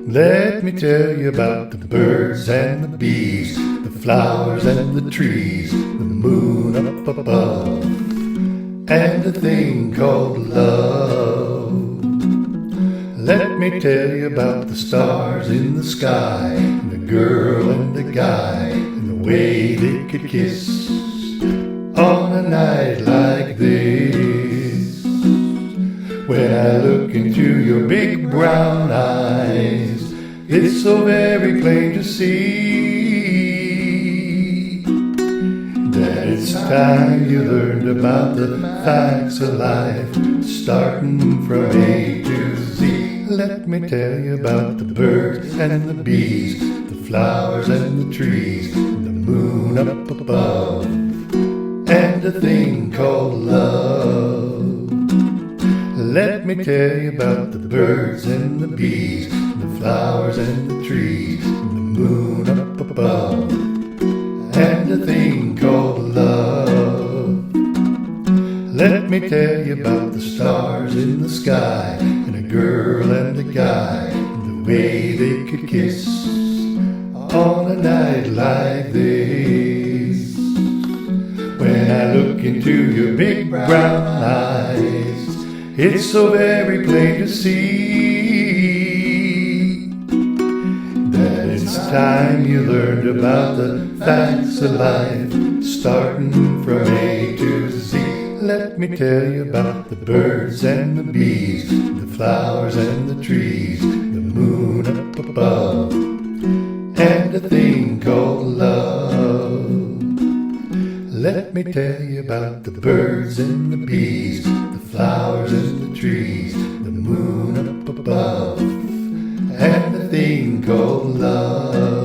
Let me tell you about the birds and the bees, the flowers and the trees, the moon up above, and a thing called love. Let me tell you about the stars in the sky, and the girl and the guy, and the way they could kiss on a night like this. When I look into your big brown eyes, it's so very plain to see that it's time you learned about the facts of life, starting from A to Z. Let me tell you about the birds and the bees, the flowers and the trees, and the moon up above, and a thing called love. Let me tell you about the birds and the bees, the flowers and the trees, and the moon up above, and a thing called love. Let me tell you about the stars in the sky, and a girl and a guy, and the way they could kiss on a night like this. When I look into your big brown eyes, it's so very plain to see that it's time you learned about the facts of life, starting from A to Z. Let me tell you about the birds and the bees, the flowers and the trees, the moon up above, and a thing called love. Let me tell you about the birds and the bees, the flowers and the trees, the moon up above, and a thing called love.